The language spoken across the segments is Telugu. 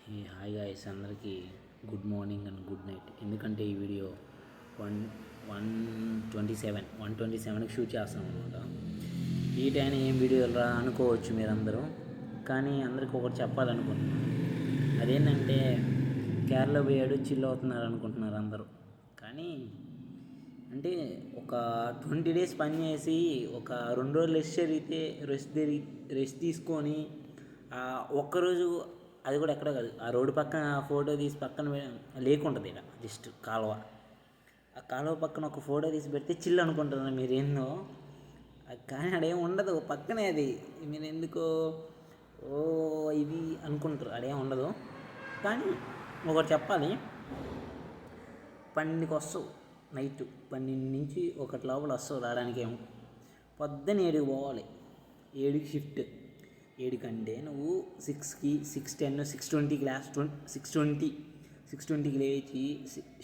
హాయ్ గాయ్స్, అందరికీ good morning and good night. ఎందుకంటే ఈ వీడియో 127కి షూట్ చేస్తాం అనమాట. ఈ టైం ఏం వీడియో రా అనుకోవచ్చు మీరందరూ, కానీ అందరికీ ఒకటి చెప్పాలనుకుంటున్నాను. అదేంటంటే కేరళ పోయాడు చిల్ అవుతున్నారు అనుకుంటున్నారు అందరూ. కానీ అంటే ఒక 20 డేస్ పని చేసి ఒక 2 రోజులు రెస్ట్ తీసుకొని ఒక్కరోజు, అది కూడా ఎక్కడ కాదు, ఆ రోడ్డు పక్కన ఫోటో తీసి పక్కన లేకుంటుంది ఇక్కడ జస్ట్ కాలువ, ఆ కాలువ పక్కన ఒక ఫోటో తీసి పెడితే చిల్ అనుకుంటున్నారు మీరు ఏందో. కానీ అడేం ఉండదు పక్కనే, అది మీరు ఎందుకో ఓ ఇది అనుకుంటారు, అడేం ఉండదు. కానీ ఒకటి చెప్పాలి, 12కి వస్తావు, నైట్ 12 నుంచి 1 లోపల వస్తావు. రావడానికి ఏమో పొద్దున్న 7కి పోవాలి, 7కి షిఫ్ట్. 7 కంటే నువ్వు 6కి 6:10 6:20 6:20కి లేచి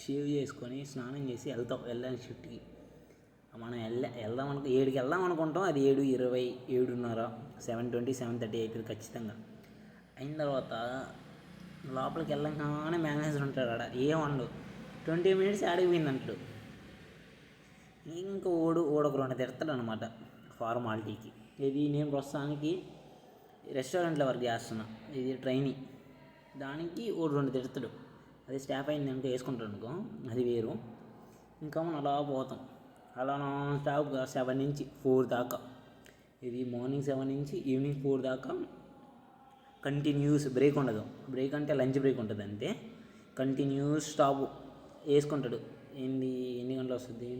షేవ్ చేసుకొని స్నానం చేసి వెళ్ళడానికి షిఫ్ట్కి. మనం వెళ్దాం 7కి వెళ్దాం అనుకుంటాం, అది 7:20 7:30 7:20 7:30 అవుతుంది ఖచ్చితంగా. అయిన తర్వాత లోపలికి వెళ్ళగానే మేనేజర్ ఉంటాడు ఆడ, ఏం ఉండదు, 20 మినిట్స్ ఆడిపోయింది అంటాడు. ఇంకా ఒక 2 తిడతాడు అనమాట ఫార్మాలిటీకి. ఇది నేను ప్రస్తుతానికి రెస్టారెంట్లో వర్క్ చేస్తున్నా, ఇది ట్రైనింగ్, దానికి 2 తిడతాడు. అది స్టాఫ్ అయింది అనుకో, వేసుకుంటాడు అనుకో, అది వేరు. ఇంకా మనం అలా పోతాం, అలా నాన్ స్టాప్గా 7 నుంచి 4 దాకా. ఇది మార్నింగ్ 7 నుంచి ఈవినింగ్ 4 దాకా కంటిన్యూస్, బ్రేక్ ఉండదు. బ్రేక్ అంటే లంచ్ బ్రేక్ ఉంటుంది అంతే. కంటిన్యూస్ స్టాప్ వేసుకుంటాడు. ఎన్ని గంటలు వస్తుంది,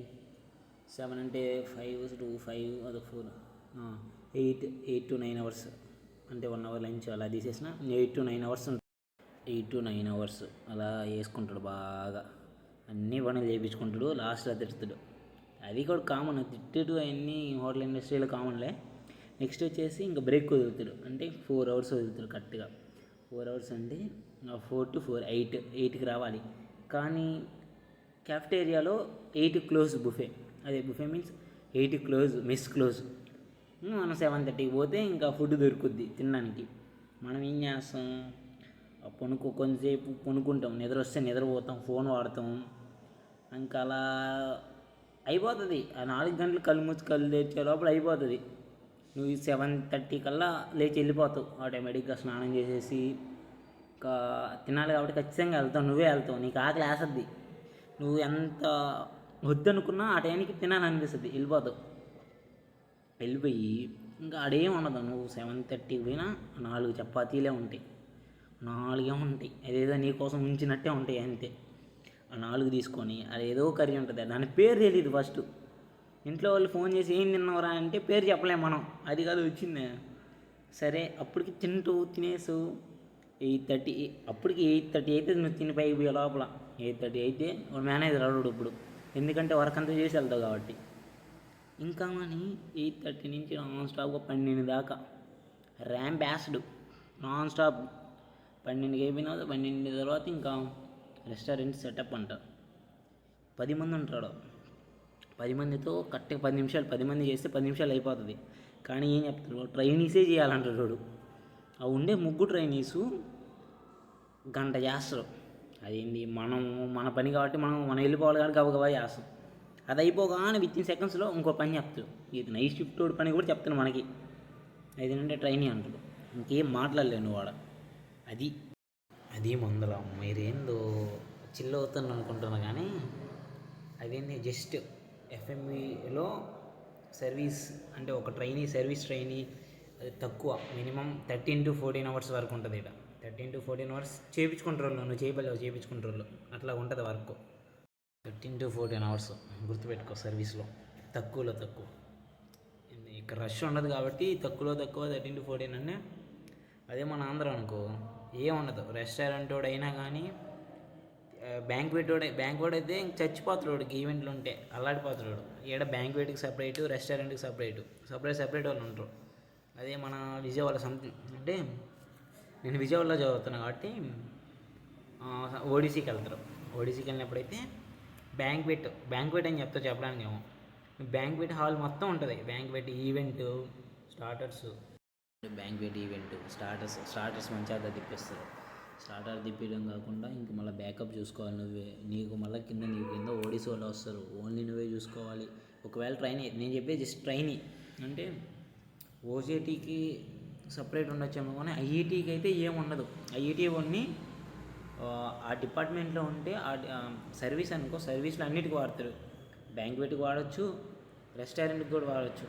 7 అంటే 5 to 5 అది 4 8 to 9 అవర్స్, అంటే 1 అవర్ లంచ్ అలా తీసేసిన 8 to 9 అవర్స్ ఉంటుంది. 8 to 9 అవర్స్ అలా వేసుకుంటాడు బాగా, అన్నీ పనులు చేయించుకుంటాడు. లాస్ట్లో తిడుతాడు, అది కూడా కామన్, తిట్టుడు అవన్నీ హోటల్ ఇండస్ట్రీలో కామన్లే. నెక్స్ట్ వచ్చేసి ఇంకా బ్రేక్ వదులుతాడు, అంటే 4 అవర్స్ వదులుతాడు కరెక్ట్గా. 4 అవర్స్ అంటే 4 to 4 8కి రావాలి. కానీ క్యాఫ్టేరియాలో 8కి క్లోజ్ బుఫే, అదే బుఫే మీన్స్ 8కి క్లోజ్, మెస్ క్లోజ్. మనం 7:30కి పోతే ఇంకా ఫుడ్ దొరుకుద్ది తినడానికి. మనం ఏం చేస్తాం, కొంతసేపు పనుకుంటాం, నిద్ర వస్తే నిద్రపోతాం, ఫోన్ వాడతాం, ఇంకా అలా అయిపోతుంది. ఆ 4 గంటలు కళ్ళు మూసి కళ్ళు తెచ్చే లోపల అయిపోతుంది. నువ్వు 7:30 కల్లా లేచి వెళ్ళిపోతావు ఆటోమేటిక్గా, స్నానం చేసేసి. ఇంకా తినాలి కాబట్టి ఖచ్చితంగా వెళ్తావు, నువ్వే వెళ్తావు, నీకు ఆకలి వేస్తుంది. నువ్వు ఎంత వద్దనుకున్నా ఆ టైంకి తినాలనిపిస్తుంది, వెళ్ళిపోయి ఇంకా ఆడేం ఉండదు. నువ్వు 7:30కి పోయినా 4 చపాతీలే ఉంటాయి, 4 ఉంటాయి, అదేదో నీకోసం ఉంచినట్టే ఉంటాయి అంతే. ఆ 4 తీసుకొని అదేదో కర్రీ ఉంటుంది, దాని పేరు తెలియదు ఫస్ట్. ఇంట్లో వాళ్ళు ఫోన్ చేసి ఏం తిన్నావురా అంటే పేరు చెప్పలేము మనం, అది కాదు వచ్చింది. సరే అప్పటికి తినేసు 8:30, అప్పటికి 8:30 అయితే నువ్వు తిని పైకి పోయే లోపల 8:30 అయితే మేనేజర్ అడుగుడు ఇప్పుడు, ఎందుకంటే వర్క్ అంతా చేసి వెళ్తావు కాబట్టి. ఇంకా అని 8:30 నుంచి నాన్ స్టాప్గా 12 దాకా ర్యాంప్ యాసిడ్ నాన్ స్టాప్. 12కి అయిపోయిన 12 తర్వాత ఇంకా రెస్టారెంట్ సెటప్ అంట. 10 మంది ఉంటాడు, 10 మందితో కరెక్ట్గా 10 నిమిషాలు, 10 మంది చేస్తే 10 నిమిషాలు అయిపోతుంది. కానీ ఏం చెప్తాడు, ట్రైనీసే చేయాలంటాడు వాడు. ఆ ఉండే 3 ట్రైనీసు గంట చేస్తారు. అదేంటి, మన పని కాబట్టి మనం వెళ్ళిపోవాలి కానీ గబగబా చేస్తాం. అది అయిపోగానే వితిన్ సెకండ్స్లో ఇంకో పని చెప్తాడు. ఇది నైట్ షిఫ్ట్ పని కూడా చెప్తాను మనకి, అదేంటంటే ట్రైనింగ్ అంటాడు. ఇంకేం మాట్లాడలేను వాడ. అది ముందర మీరేందో చిల్ అవుతాను అనుకుంటున్నా, కానీ అదేంటి జస్ట్ ఎఫ్ఎంఈలో సర్వీస్ అంటే ఒక సర్వీస్ ట్రైనీ అది తక్కువ, మినిమం 13 to 14 అవర్స్ వరకు ఉంటుంది. ఇక్కడ 13 to 14 అవర్స్ చేయించుకుంటారు, నువ్వు చేయించుకుంటారు, అట్లా ఉంటుంది వర్క్. 13 to 14 అవర్స్ గుర్తుపెట్టుకో సర్వీస్లో, తక్కువలో తక్కువ. ఇక్కడ రష్ ఉండదు కాబట్టి తక్కువలో తక్కువ 13 to 14 అంటే. అదే మన ఆంధ్ర అనుకో ఏం ఉండదు, రెస్టారెంట్ వాడు అయినా కానీ, బ్యాంక్వెట్ అయితే ఇంక చచ్చిపోతాడు వాడికి, ఈవెంట్లు ఉంటే అల్లాడిపోతాడు. ఈడ బ్యాంక్వెట్కి సపరేటు, రెస్టారెంట్కి సపరేట్ వాళ్ళు ఉంటారు. అదే మన విజయవాడ సంథింగ్ అంటే, నేను విజయవాడలో చదువుతున్నాను కాబట్టి ఓడిసీకి వెళ్తారు. ఓడిసీకి వెళ్ళినప్పుడైతే బ్యాంక్వెట్ అని చెప్పడానికి ఏమో, బ్యాంక్వెట్ హాల్ మొత్తం ఉంటుంది. Banquet event starters, banquet event starters మంచిగా తిప్పిస్తారు. స్టార్టర్ తిప్పడం కాకుండా ఇంక మళ్ళీ బ్యాకప్ చూసుకోవాలి నువ్వే. నీకు కింద ఓడిసి వాళ్ళు వస్తారు, ఓన్లీ నువ్వే చూసుకోవాలి. ఒకవేళ నేను చెప్పేది జస్ట్ ట్రైనీ అంటే ఓజేటీకి సపరేట్ ఉండొచ్చేమో కానీ ఐఐటీకి అయితే ఏముండదు. ఐఐటీ ఓన్ని ఆ డిపార్ట్మెంట్లో ఉంటే సర్వీస్ అనుకో, సర్వీస్లో అన్నిటికీ వాడతారు. బ్యాంక్వెట్కి వాడచ్చు, రెస్టారెంట్కి కూడా వాడచ్చు.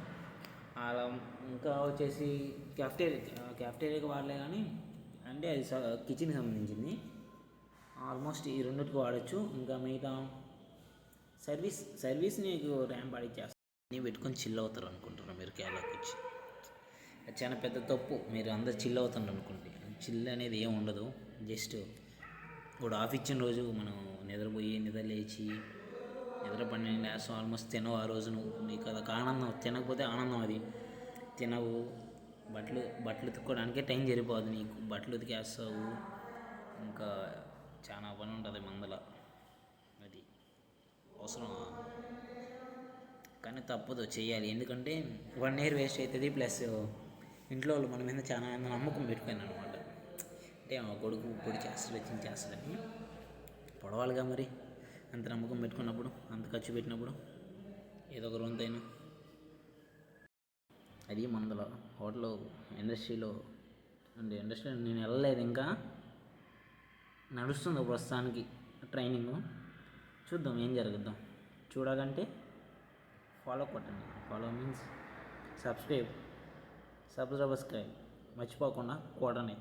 అలా ఇంకా వచ్చేసి క్యాఫ్టేరియాకి వాడలే కానీ అంటే అది కిచెన్కి సంబంధించింది. ఆల్మోస్ట్ ఈ రెండింటికి వాడచ్చు. ఇంకా మిగతా సర్వీస్ నీకు ర్యాంప్ ఆడిచ్చేస్తారు. అన్నీ పెట్టుకొని చిల్ అవుతారు అనుకుంటారు మీరు కేరళకి వచ్చి. అది చాలా పెద్ద తప్పు. మీరు అందరు చిల్ అవుతారు అనుకుంటే చిల్ అనేది ఏం ఉండదు. జస్ట్ ఇప్పుడు ఆఫ్ ఇచ్చిన రోజు మనం నిద్ర లేచి నిద్ర 12 లేస్తాం, ఆల్మోస్ట్ తినవు ఆ రోజు నువ్వు. నీకు అదొక ఆనందం. తినకపోతే ఆనందం అది. తినవు, బట్టలు ఉతుక్కోవడానికే టైం సరిపోదు నీకు. బట్టలు ఉతికేస్తావు, ఇంకా చాలా పని ఉంటుంది మందల. అది అవసరం కానీ తప్పదు, చేయాలి. ఎందుకంటే 1 ఇయర్ వేస్ట్ అవుతుంది. ప్లస్ ఇంట్లో వాళ్ళు మన మీద చాలా నమ్మకం పెట్టుకుని అనమాట. అంటే మా కొడుకు పొడి చేస్తాడని పొడవాలిగా మరి. అంత నమ్మకం పెట్టుకున్నప్పుడు, అంత ఖర్చు పెట్టినప్పుడు ఏదో ఒక రొంతైనా. అది మందల హోటల్ ఇండస్ట్రీలో నేను వెళ్ళలేదు, ఇంకా నడుస్తుంది ప్రస్తుతానికి ట్రైనింగ్. చూద్దాం ఏం జరుగుద్దాం. చూడాలంటే ఫాలో కొట్టండి. ఫాలో మీన్స్ సబ్స్క్రైబ్ మర్చిపోకుండా కొట్టండి.